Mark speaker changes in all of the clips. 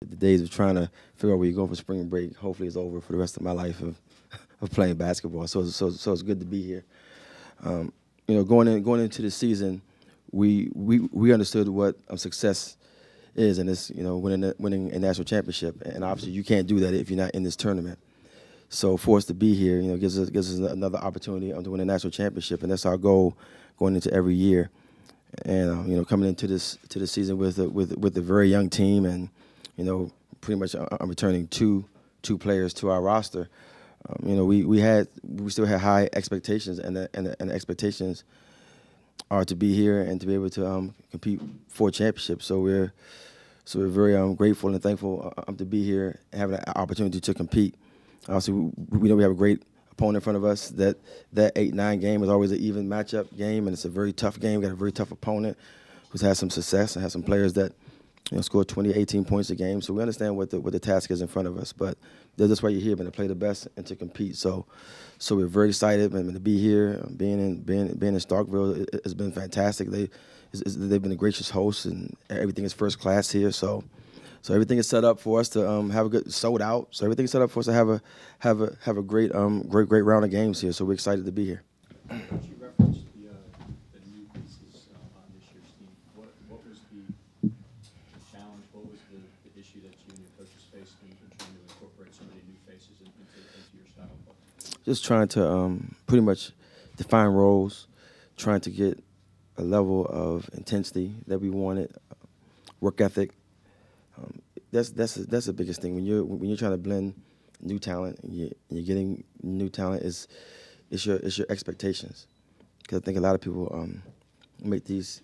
Speaker 1: The days of trying to figure out where you're going for spring break, hopefully, is over for the rest of my life of playing basketball. So it's good to be here. Going into the season, we understood what success is, and it's winning a national championship. And obviously, you can't do that if you're not in this tournament. So for us to be here, gives us another opportunity to win a national championship, and that's our goal going into every year. And coming into this season with a very young team, and pretty much I'm returning two players to our roster. We still had high expectations, and the expectations are to be here and to be able to compete for a championship. So we're very grateful and thankful to be here and having an opportunity to compete. Obviously, we know we have a great opponent in front of us. That 8-9 game is always an even matchup game, and it's a very tough game. We got a very tough opponent who's had some success and has some players that score 20, 18 points a game. So we understand what the task is in front of us. But that's why you're here, man, to play the best and to compete. So we're very excited, man, to be here. Being in Starkville has been fantastic. They've been a gracious host, and everything is first class here. So everything is set up for us to have a good sold out. So everything is set up for us to have a great round of games here. So we're excited to be here.
Speaker 2: You referenced the new pieces on this year's team. What was the challenge? What was the issue that you and your coaches faced in trying to incorporate so many new faces into your style of play?
Speaker 1: Just trying to pretty much define roles, trying to get a level of intensity that we wanted, work ethic. That's the biggest thing when you're trying to blend new talent and you're getting new talent is your expectations, because I think a lot of people make these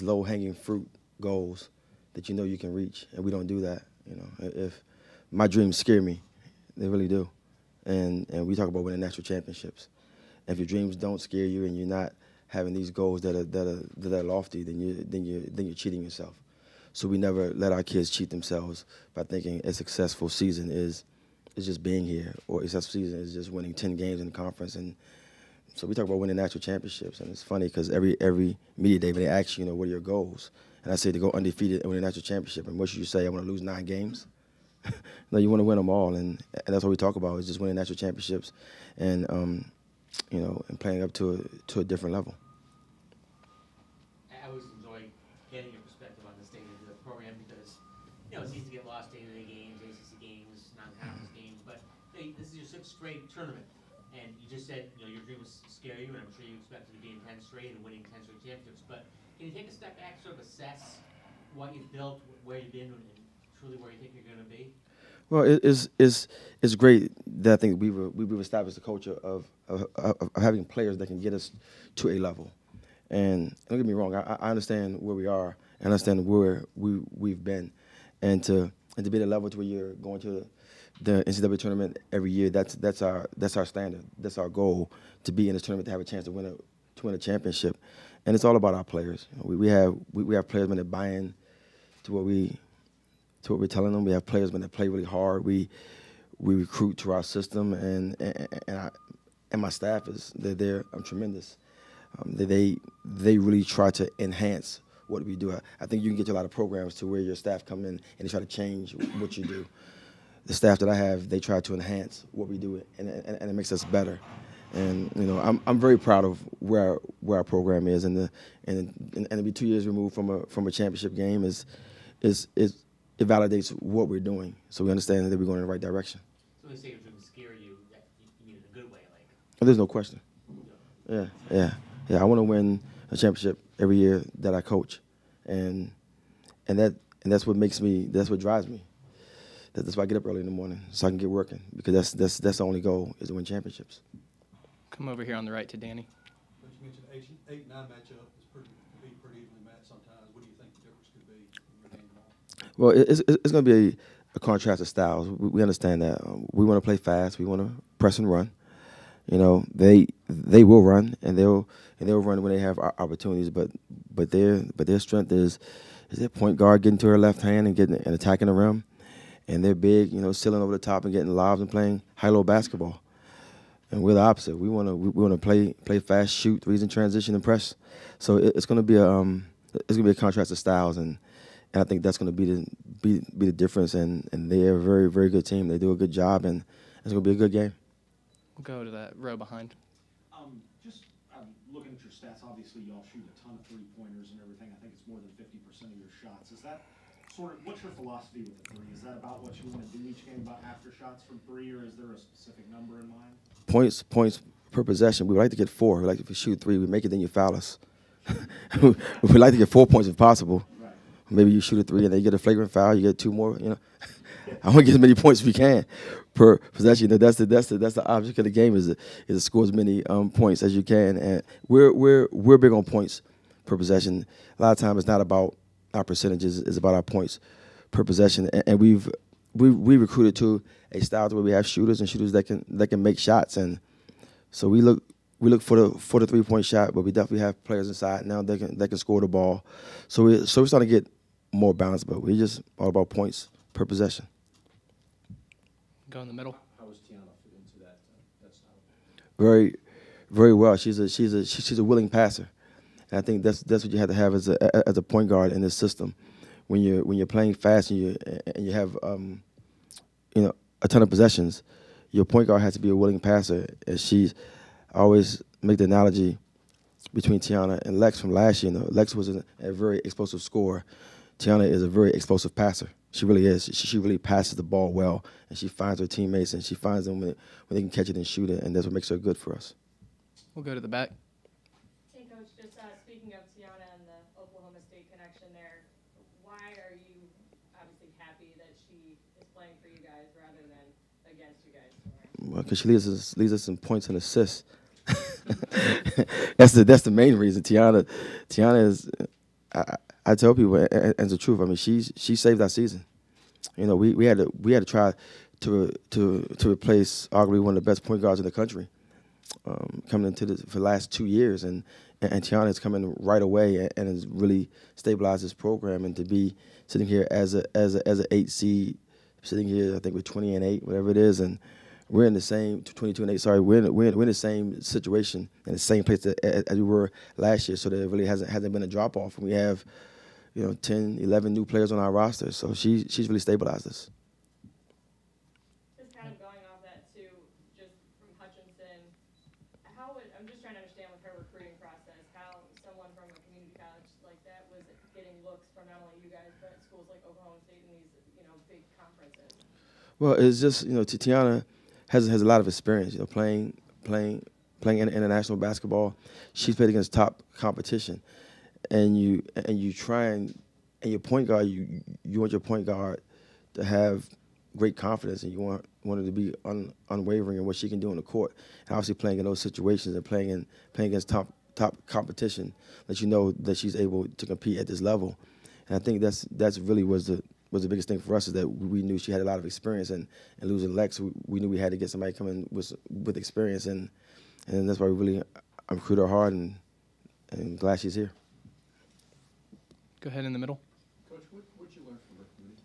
Speaker 1: low hanging fruit goals that you can reach, and we don't do that. If my dreams scare me, they really do, and we talk about winning national championships. And if your dreams don't scare you and you're not having these goals that are lofty, then you're cheating yourself. So we never let our kids cheat themselves by thinking a successful season is just being here, or a successful season is just winning 10 games in the conference. And so we talk about winning national championships, and it's funny because every media day when they ask you, what are your goals? And I say to go undefeated and win a national championship. And what should you say? I want to lose 9 games? No, you want to win them all, and that's what we talk about, is just winning national championships, and and playing up to a different level.
Speaker 3: I always enjoy getting your perspective on the state of the program because, it's easy to get lost in day games, ACC games, non-conference games, but this is your 6th straight tournament, and you just said, your dream was scare you, and I'm sure you expected to be in 10 straight and winning 10 straight championships, but can you take a step back, sort of assess what you've built, where you've been, and truly where you think you're going to be?
Speaker 1: Well, it's great that I think we've established a culture of having players that can get us to a level. And don't get me wrong, I understand where we are, and I understand where we've been, and to be at a level to where you're going to the NCAA tournament every year. That's our standard. That's our goal, to be in this tournament, to have a chance to win a championship. And it's all about our players. We have players that buy in to what we're telling them. We have players that play really hard. We recruit to our system, and my staff they're tremendous. They really try to enhance what we do. I think you can get to a lot of programs to where your staff come in and they try to change what you do. The staff that I have, they try to enhance what we do, and it makes us better. And I'm very proud of where our program is, and to be 2 years removed from a championship game is it validates what we're doing. So we understand that we're going in the right direction.
Speaker 3: So when you say your dream scare you, you mean in a good way, like?
Speaker 1: There's no question. Yeah. I want to win a championship every year that I coach, and that's what makes me. That's what drives me. That's why I get up early in the morning, so I can get working, because that's the only goal, is to win championships.
Speaker 4: Come over here on the right to Danny.
Speaker 2: But you mentioned 8-9 matchup is pretty evenly matched sometimes. What do you think the difference could be in your game tomorrow?
Speaker 1: Well, it's going to be a contrast of styles. We understand that. We want to play fast. We want to press and run. They will run, and they'll run when they have opportunities. But their strength is their point guard getting to her left hand and attacking the rim, and they're big, sealing over the top and getting lobs and playing high-low basketball. And we're the opposite. We want to play fast, shoot threes in transition, and press. So it's going to be a contrast of styles, and I think that's going to be be the difference. And they're a very, very good team. They do a good job, and it's going to be a good game.
Speaker 4: We'll go to that row behind.
Speaker 2: Just looking at your stats, obviously y'all shoot a ton of three-pointers and everything. I think it's more than 50% of your shots. Is that sort of, what's your philosophy with the three? Is that about what you want to do each game, about after shots from three, or is there a specific number in mind?
Speaker 1: Points per possession. We would like to get 4. We like if you shoot 3, we make it, then you foul us. We like to get 4 points if possible.
Speaker 2: Right.
Speaker 1: Maybe you shoot a 3 and then you get a flagrant foul. You get 2 more. I want to get as many points as we can per possession. That's the object of the game is to score as many points as you can. And we're big on points per possession. A lot of times it's not about our percentages; it's about our points per possession. And we recruited to a style where we have shooters that can make shots. And so we look for the 3-point shot, but we definitely have players inside now that can score the ball. So we're starting to get more balanced, but we just all about points per possession.
Speaker 4: Go in the middle.
Speaker 2: How was Tiana fit into that style?
Speaker 1: Very, very well. She's a willing passer, and I think that's what you have to have as a point guard in this system. When you're playing fast and you have a ton of possessions, your point guard has to be a willing passer. And I always make the analogy between Tiana and Lex from last year. Lex was a very explosive scorer. Tiana is a very explosive passer. She really is. She really passes the ball well, and she finds her teammates, and she finds them when they can catch it and shoot it, and that's what makes her good for us.
Speaker 4: We'll go to the back.
Speaker 5: Hey, Coach, just speaking of Tiana and the Oklahoma State connection there, why are you obviously happy that she is playing for you guys rather than against you guys?
Speaker 1: Well, because she leads us in points and assists. That's the main reason. Tiana is. I tell people, and it's the truth. I mean, she saved our season. We had to try to replace arguably one of the best point guards in the country, coming into for the last 2 years, and Tiana has come in right away and has really stabilized this program. And to be sitting here as an 8 seed, sitting here I think with 20-8, whatever it is, and we're in the same 22-8. Sorry, we're in the same situation in the same place as we were last year. So there really hasn't been a drop off. We have 10, 11 new players on our roster. So she's really stabilized us.
Speaker 5: Just kind of going off that too, just from Hutchinson, I'm just trying to understand with her recruiting process, how someone from a community college like that was getting looks from not only you guys, but schools like Oklahoma State and these, big conferences.
Speaker 1: Well, it's just, Tiana has a lot of experience, playing international basketball. She's played against top competition. And you try and your point guard, you want your point guard to have great confidence, and you want her to be unwavering in what she can do on the court. And obviously playing in those situations and playing against top competition, that you know that she's able to compete at this level. And I think that's really was the biggest thing for us, is that we knew she had a lot of experience, and losing Lex, we knew we had to get somebody coming with experience, and that's why we really recruited her hard, and glad she's here.
Speaker 4: Go ahead in the middle.
Speaker 2: Coach, what'd you learn from recruiting?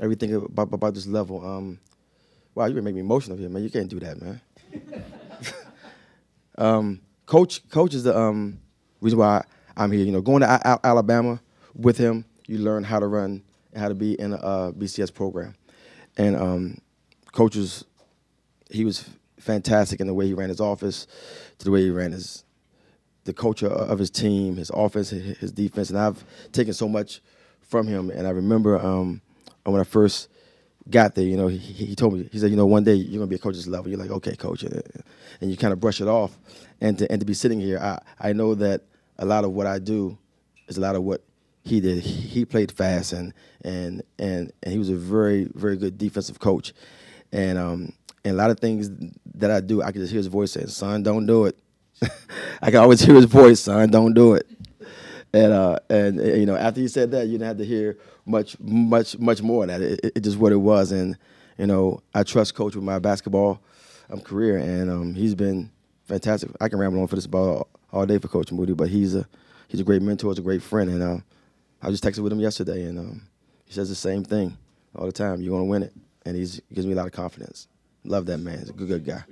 Speaker 1: Everything about this level. Wow, you're gonna make me emotional here, man. You can't do that, man. Coach is the reason why I'm here. Going to Alabama with him, you learn how to run and how to be in a BCS program. And Coach he was fantastic in the way he ran his office, to the way he ran the culture of his team, his offense, his defense, and I've taken so much from him. And I remember when I first got there, he told me, he said, one day you're gonna be a coach's level. You're like, okay, Coach, and you kind of brush it off. And to be sitting here, I know that a lot of what I do is a lot of what he did. He played fast, and he was a very, very good defensive coach. And a lot of things that I do, I can just hear his voice saying, "Son, don't do it." I can always hear his voice, "Son, don't do it." And after he said that, you didn't have to hear much more of that. It just what it was. And I trust Coach with my basketball career, and he's been fantastic. I can ramble on for this ball all day for Coach Moody, but he's a great mentor, he's a great friend. And I just texted with him yesterday, and he says the same thing all the time. You're gonna win it, and he gives me a lot of confidence. Love that man. He's a good guy.